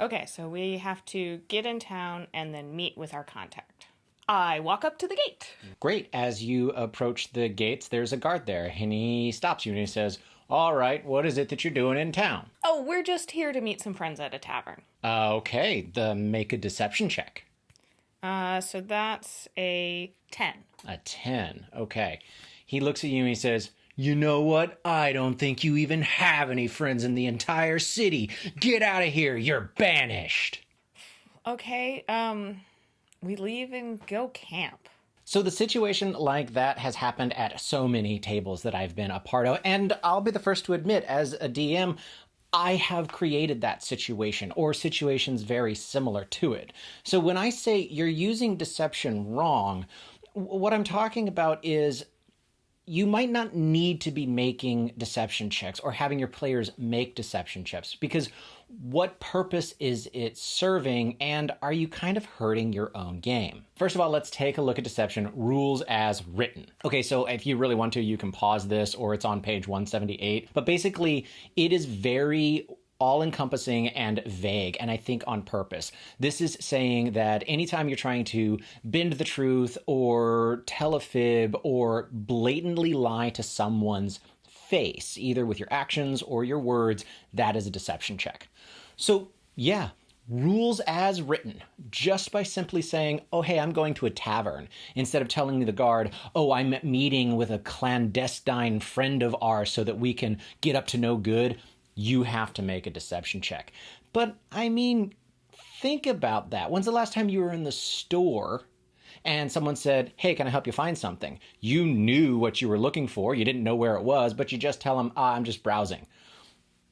Okay, so we have to get in town and then meet with our contact. I walk up to the gate. Great. As you approach the gates, there's a guard there, and he stops you and he says, "All right, what is it that you're doing in town?" Oh, we're just here to meet some friends at a tavern. Okay, make a deception check. So that's a 10. A 10. Okay. He looks at you and he says, "You know what? I don't think you even have any friends in the entire city. Get out of here. You're banished." Okay, we leave and go camp. So the situation like that has happened at so many tables that I've been a part of, and I'll be the first to admit, as a DM, I have created that situation or situations very similar to it. So when I say you're using deception wrong, what I'm talking about is you might not need to be making deception checks or having your players make deception checks, because what purpose is it serving, and are you kind of hurting your own game? First of all, let's take a look at deception rules as written. Okay, so if you really want to, you can pause this, or it's on page 178. But basically, it is very all-encompassing and vague, and I think on purpose. This is saying that anytime you're trying to bend the truth or tell a fib or blatantly lie to someone's face, either with your actions or your words, that is a deception check. So yeah, rules as written, just by simply saying, "Oh, hey, I'm going to a tavern," instead of telling the guard, "Oh, I'm meeting with a clandestine friend of ours so that we can get up to no good," you have to make a deception check. But I mean, think about that. When's the last time you were in the store and someone said, "Hey, can I help you find something?" You knew what you were looking for. You didn't know where it was, but you just tell them, "I'm just browsing."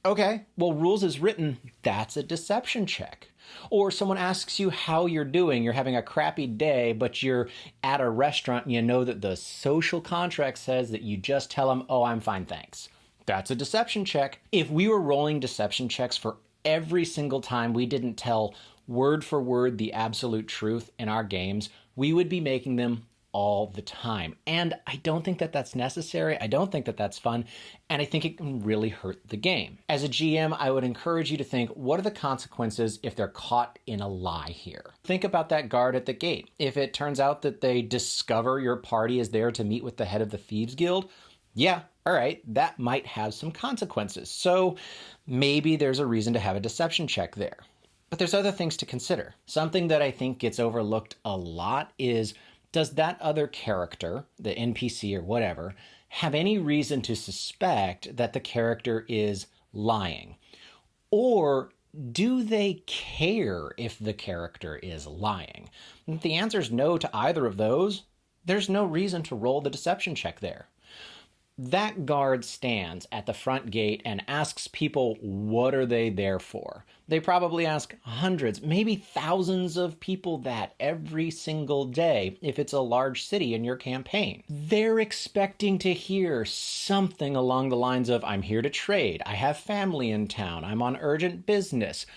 Okay, well, rules as written, that's a deception check. Or someone asks you how you're doing. You're having a crappy day, but you're at a restaurant and you know that the social contract says that you just tell them, "Oh, I'm fine, thanks." That's a deception check. If we were rolling deception checks for every single time we didn't tell word for word the absolute truth in our games, we would be making them all the time. And I don't think that that's necessary. I don't think that that's fun. And I think it can really hurt the game. As a GM, I would encourage you to think, what are the consequences if they're caught in a lie here? Think about that guard at the gate. If it turns out that they discover your party is there to meet with the head of the Thieves Guild, yeah, all right, that might have some consequences. So maybe there's a reason to have a deception check there. But there's other things to consider. Something that I think gets overlooked a lot is, does that other character, the NPC or whatever, have any reason to suspect that the character is lying? Or do they care if the character is lying? If the answer is no to either of those, there's no reason to roll the deception check there. That guard stands at the front gate and asks people, what are they there for? They probably ask hundreds, maybe thousands of people that every single day if it's a large city in your campaign. They're expecting to hear something along the lines of, "I'm here to trade, I have family in town, I'm on urgent business,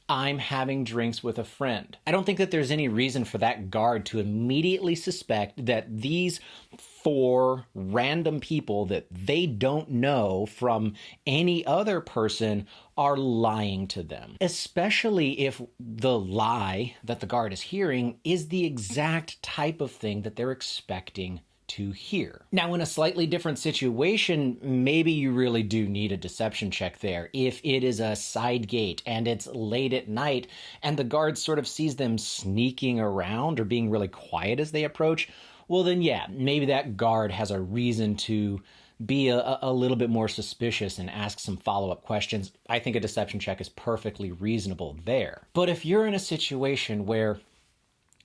I'm having drinks with a friend." I don't think that there's any reason for that guard to immediately suspect that these 4 random people that they don't know from any other person are lying to them, especially if the lie that the guard is hearing is the exact type of thing that they're expecting to hear. Now, in a slightly different situation, maybe you really do need a deception check there. If it is a side gate and it's late at night and the guard sort of sees them sneaking around or being really quiet as they approach, well then yeah, maybe that guard has a reason to be a little bit more suspicious and ask some follow-up questions. I think a deception check is perfectly reasonable there. But if you're in a situation where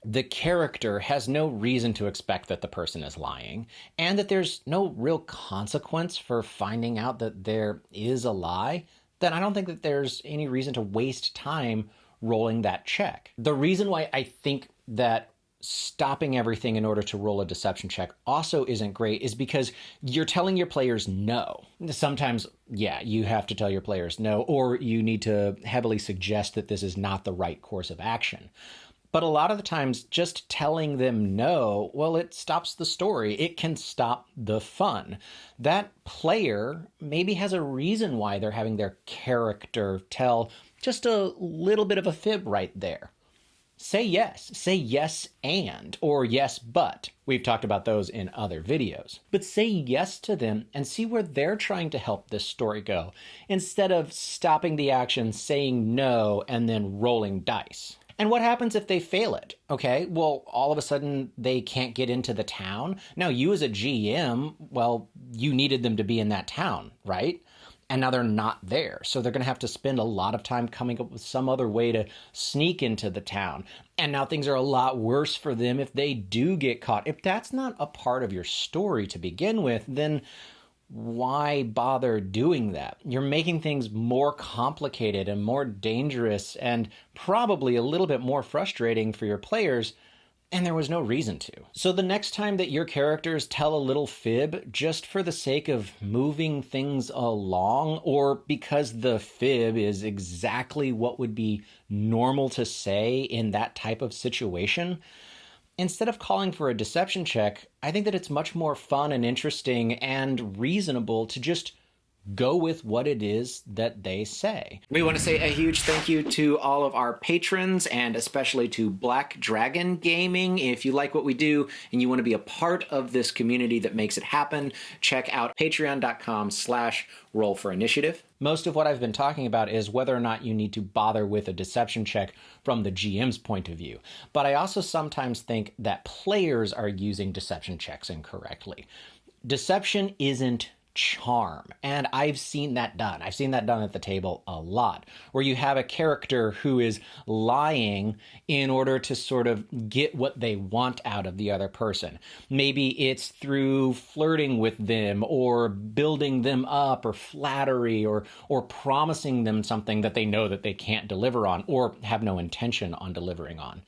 the character has no reason to expect that the person is lying, and that there's no real consequence for finding out that there is a lie, then I don't think that there's any reason to waste time rolling that check. The reason why I think that stopping everything in order to roll a deception check also isn't great is because you're telling your players no. Sometimes, yeah, you have to tell your players no, or you need to heavily suggest that this is not the right course of action. But a lot of the times, just telling them no, well, it stops the story. It can stop the fun. That player maybe has a reason why they're having their character tell just a little bit of a fib right there. Say yes and, or yes but. We've talked about those in other videos. But say yes to them and see where they're trying to help this story go, instead of stopping the action, saying no, and then rolling dice. And what happens if they fail it? Okay, well, all of a sudden they can't get into the town. Now, you as a GM, well, you needed them to be in that town, right? And now they're not there. So they're going to have to spend a lot of time coming up with some other way to sneak into the town. And now things are a lot worse for them if they do get caught. If that's not a part of your story to begin with, then why bother doing that? You're making things more complicated and more dangerous and probably a little bit more frustrating for your players, and there was no reason to. So the next time that your characters tell a little fib, just for the sake of moving things along, or because the fib is exactly what would be normal to say in that type of situation, instead of calling for a deception check, I think that it's much more fun and interesting and reasonable to just go with what it is that they say. We want to say a huge thank you to all of our patrons, and especially to Black Dragon Gaming. If you like what we do and you want to be a part of this community that makes it happen, check out patreon.com/rollforinitiative. Most of what I've been talking about is whether or not you need to bother with a deception check from the GM's point of view. But I also sometimes think that players are using deception checks incorrectly. Deception isn't charm, and I've seen that done. I've seen that done at the table a lot, where you have a character who is lying in order to sort of get what they want out of the other person. Maybe it's through flirting with them or building them up or flattery or promising them something that they know that they can't deliver on or have no intention on delivering on.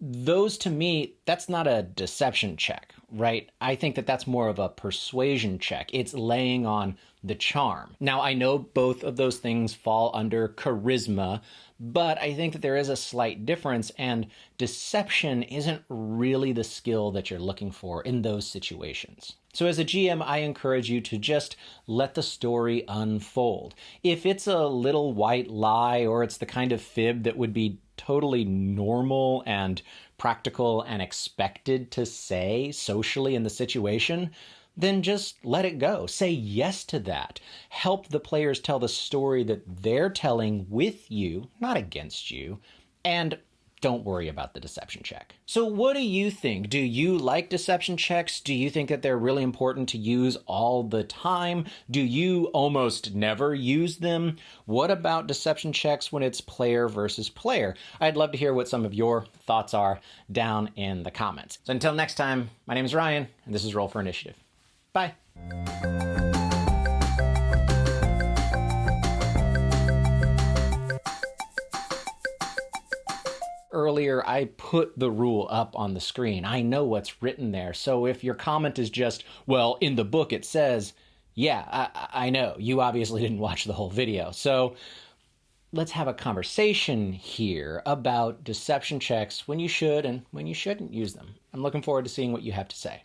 Those, to me, that's not a deception check, right? I think that that's more of a persuasion check. It's laying on the charm. Now, I know both of those things fall under charisma, but I think that there is a slight difference, and deception isn't really the skill that you're looking for in those situations. So as a GM, I encourage you to just let the story unfold. If it's a little white lie, or it's the kind of fib that would be totally normal and practical and expected to say socially in the situation, then just let it go. Say yes to that. Help the players tell the story that they're telling with you, not against you, and don't worry about the deception check. So what do you think? Do you like deception checks? Do you think that they're really important to use all the time? Do you almost never use them? What about deception checks when it's player versus player? I'd love to hear what some of your thoughts are down in the comments. So until next time, my name is Ryan, and this is Roll for Initiative. Bye. Earlier, I put the rule up on the screen. I know what's written there. So if your comment is just, well, in the book it says, yeah, I know. You obviously didn't watch the whole video. So let's have a conversation here about deception checks, when you should and when you shouldn't use them. I'm looking forward to seeing what you have to say.